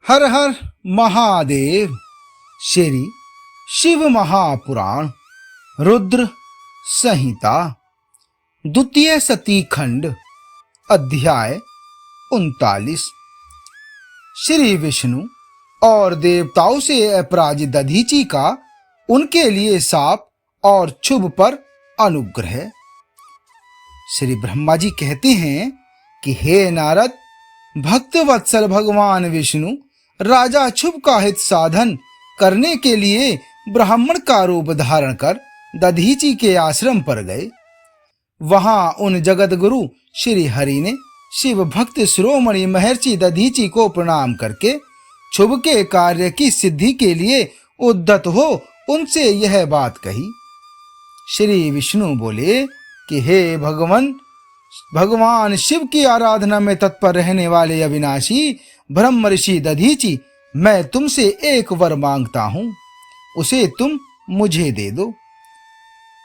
हर हर महादेव। श्री शिव महापुराण रुद्र संहिता द्वितीय सती खंड अध्याय 39। श्री विष्णु और देवताओं से अपराजित दधीचि का उनके लिए शाप और क्षुभ पर अनुग्रह। श्री ब्रह्मा जी कहते हैं कि हे नारद, भक्त वत्सल भगवान विष्णु राजा क्षुभ का हित साधन करने के लिए ब्राह्मण का रूप धारण कर दधीचि के आश्रम पर गए। वहां उन जगत गुरु श्री हरि ने शिव भक्त शिरोमणि महर्षि दधीचि को प्रणाम करके शुभ के कार्य की सिद्धि के लिए उद्यत हो उनसे यह बात कही। श्री विष्णु बोले कि हे भगवान शिव की आराधना में तत्पर रहने वाले अविनाशी ब्रह्म ऋषि दधीचि, मैं तुमसे एक वर मांगता हूं, उसे तुम मुझे दे दो।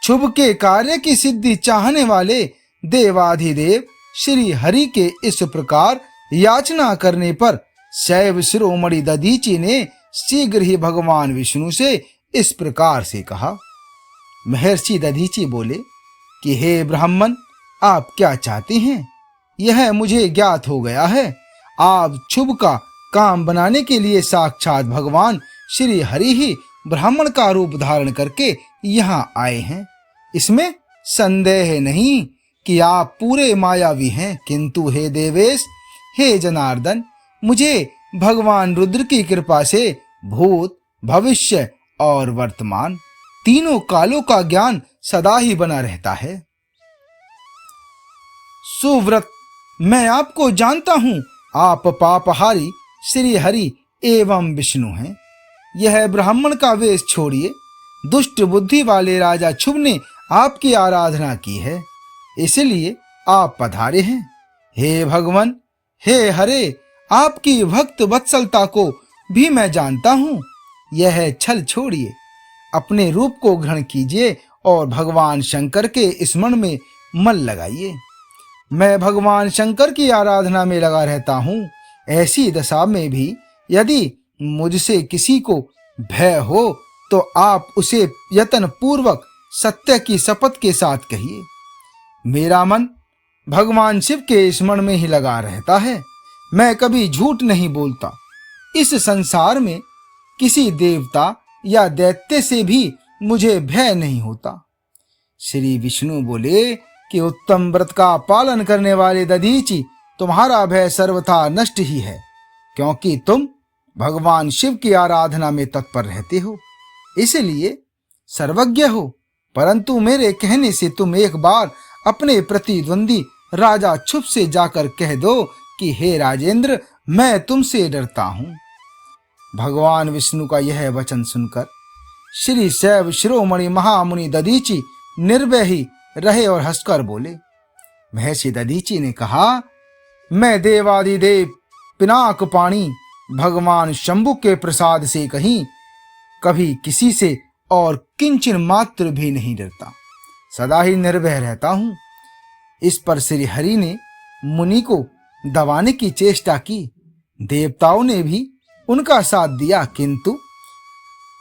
शुभ के कार्य की सिद्धि चाहने वाले देवाधिदेव श्री हरि के इस प्रकार याचना करने पर शैव शिरोमणि दधीचि ने शीघ्र ही भगवान विष्णु से इस प्रकार से कहा। महर्षि दधीचि बोले कि हे ब्राह्मण, आप क्या चाहते हैं? यह मुझे ज्ञात हो गया है। आप शुभ का काम बनाने के लिए साक्षात भगवान श्री हरि ही ब्राह्मण का रूप धारण करके यहाँ आए हैं। इसमें संदेह नहीं कि आप पूरे मायावी हैं, किंतु हे देवेश, हे जनार्दन, मुझे भगवान रुद्र की कृपा से भूत, भविष्य और वर्तमान तीनों कालों का ज्ञान सदा ही बना रहता है। सुव्रत, मैं आपको जानता हूं, आप पापहारी श्री हरि एवं विष्णु हैं। यह ब्राह्मण का वेश छोड़िए। दुष्ट बुद्धि वाले राजा शुभ ने आपकी आराधना की है, इसलिए आप पधारे हैं। हे भगवान, हे हरे, आपकी भक्त वत्सलता को भी मैं जानता हूं। यह छल छोड़िए, अपने रूप को ग्रहण कीजिए और भगवान शंकर के स्मरण में मन लगाइए। मैं भगवान शंकर की आराधना में लगा रहता हूं। ऐसी दशा में भी यदि मुझसे किसी को भय हो तो आप उसे यत्न पूर्वक सत्य की शपथ के साथ कहिए। मेरा मन भगवान शिव के स्मरण में ही लगा रहता है। मैं कभी झूठ नहीं बोलता। इस संसार में किसी देवता या दैत्य से भी मुझे भय नहीं होता। श्री विष्णु बोले कि उत्तम व्रत का पालन करने वाले दधीचि, तुम्हारा भय सर्वथा नष्ट ही है, क्योंकि तुम भगवान शिव की आराधना में तत्पर रहते हो, इसलिए सर्वज्ञ हो। परंतु मेरे कहने से तुम एक बार अपने प्रतिद्वंदी राजा शुभ से जाकर कह दो कि हे राजेंद्र, मैं तुमसे डरता हूं। भगवान विष्णु का यह वचन सुनकर श्री शैव शिरोमणि महामुनि दधीचि निर्भय ही रहे और हंसकर बोले। महर्षि दधीचि ने कहा, मैं देवादिदेव पिनाक पाणी भगवान शंभु के प्रसाद से कहीं कभी किसी से और किंचन मात्र भी नहीं डरता, सदा ही निर्भय रहता हूं। इस पर श्री हरि ने मुनि को दबाने की चेष्टा की। देवताओं ने भी उनका साथ दिया, किंतु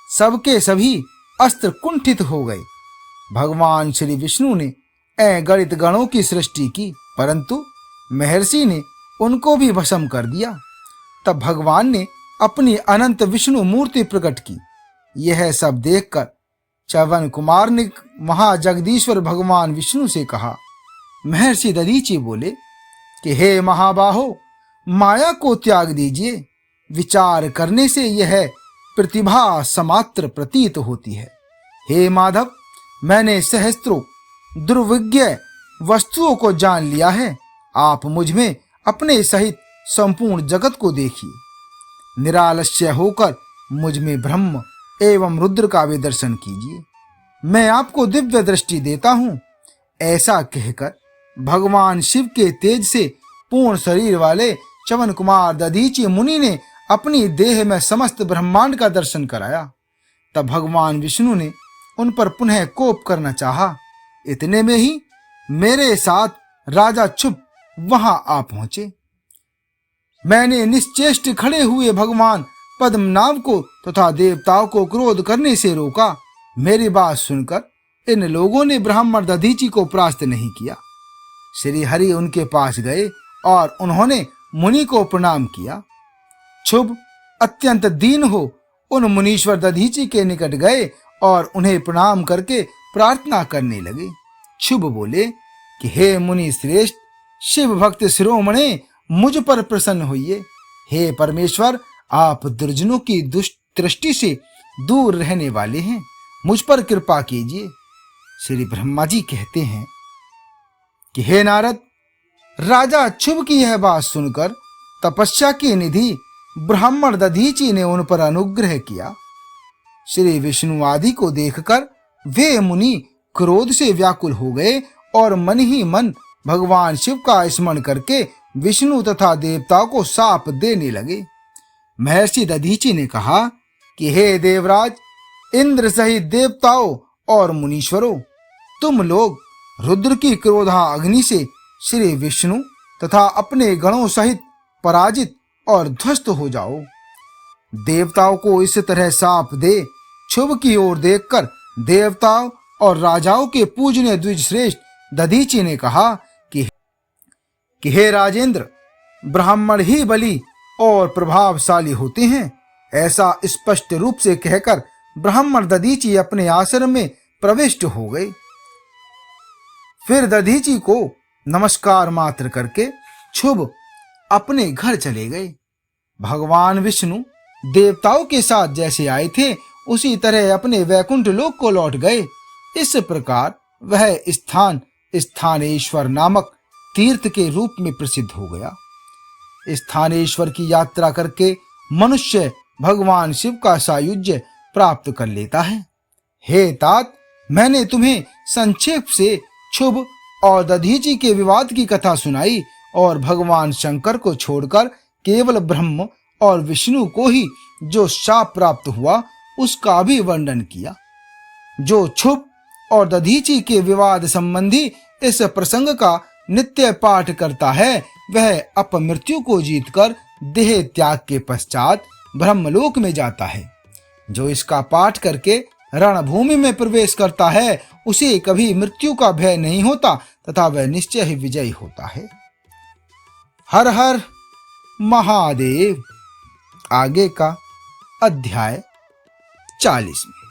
सबके सभी अस्त्र कुंठित हो गए। भगवान श्री विष्णु ने अगणित गणों की सृष्टि की, परंतु महर्षि ने उनको भी भस्म कर दिया। तब भगवान ने अपनी अनंत विष्णु मूर्ति प्रकट की। यह सब देखकर च्यवन कुमार ने महाजगदीश्वर भगवान विष्णु से कहा। महर्षि दधीचि बोले कि हे महाबाहो, माया को त्याग दीजिए। विचार करने से यह प्रतिभा समात्र प्रतीत होती है। हे माधव, मैंने सहस्त्रों दुर्विज्ञ वस्तुओं को जान लिया है। आप मुझ में अपने सहित संपूर्ण जगत को देखिए। निरालस्य होकर मुझ में ब्रह्म एवं रुद्र का भी दर्शन कीजिए। मैं आपको दिव्य दृष्टि देता हूं। ऐसा कहकर भगवान शिव के तेज से पूर्ण शरीर वाले च्यवन कुमार दधीचि मुनि ने अपनी देह में समस्त ब्रह्मांड का दर्शन कराया। तब भगवान विष्णु ने उन पर पुनः कोप करना चाहा। इतने में ही मेरे साथ राजा शुभ वहां आ पहुंचे। मैंने निश्चेष्ट खड़े हुए भगवान पद्मनाभ को तथा देवताओं को क्रोध करने से रोका। मेरी बात सुनकर इन लोगों ने ब्राह्मण दधीचि को परास्त नहीं किया। श्री हरि उनके पास गए और उन्होंने मुनि को प्रणाम किया। क्षुभ अत्यंत दीन हो उन मुनीश्वर दधीचि के निकट गए और उन्हें प्रणाम करके प्रार्थना करने लगे। क्षुभ बोले कि हे मुनि श्रेष्ठ, शिव भक्त शिरोमणे, मुझ पर प्रसन्न होइए। हे परमेश्वर, आप दुर्जनों की दुष्ट दृष्टि से दूर रहने वाले हैं, मुझ पर कृपा कीजिए। श्री ब्रह्मा जी कहते हैं कि हे नारद, राजा क्षुभ की यह बात सुनकर तपस्या की निधि ब्राह्मण दधीचि ने उन पर अनुग्रह किया। श्री विष्णु आदि को देखकर वे मुनि क्रोध से व्याकुल हो गए और मन ही मन भगवान शिव का स्मरण करके विष्णु तथा देवताओं को शाप देने लगे। महर्षि दधीचि ने कहा कि हे देवराज, इंद्र सहित देवताओं और मुनीश्वरों, तुम लोग रुद्र की क्रोधा अग्नि से श्री विष्णु तथा अपने गणों सहित पराजित और ध्वस्त हो जाओ। देवताओं को इस तरह शाप दे क्षुभ की ओर देखकर देवताओं और राजाओं के पूजनीय द्विज श्रेष्ठ दधीचि ने कहा कि हे राजेंद्र, ब्राह्मण ही बली और प्रभावशाली होते हैं। ऐसा स्पष्ट रूप से कहकर ब्राह्मण दधीचि अपने आश्रम में प्रविष्ट हो गए। फिर दधीचि को नमस्कार मात्र करके क्षुभ अपने घर चले गए। भगवान विष्णु देवताओं के साथ जैसे आए थे उसी तरह अपने वैकुंठ लोक को लौट गए। इस प्रकार वह स्थान स्थानेश्वर नामक तीर्थ के रूप में प्रसिद्ध हो गया। स्थानेश्वर की यात्रा करके मनुष्य भगवान शिव का सायुज्य प्राप्त कर लेता है। हे तात, मैंने तुम्हें संक्षेप से क्षुभ और दधीचि के विवाद की कथा सुनाई और भगवान शंकर को छोड़कर केवल ब्रह्म और विष्णु को ही जो शाप प्राप्त हुआ उसका भी वर्णन किया। जो क्षुभ और दधीचि के विवाद संबंधी इस प्रसंग का नित्य पाठ करता है वह अपमृत्यु को जीतकर देह त्याग के पश्चात ब्रह्मलोक में जाता है। जो इसका पाठ करके रणभूमि में प्रवेश करता है उसे कभी मृत्यु का भय नहीं होता तथा वह निश्चय ही विजयी होता है। हर हर महादेव। आगे का अध्याय 40 में।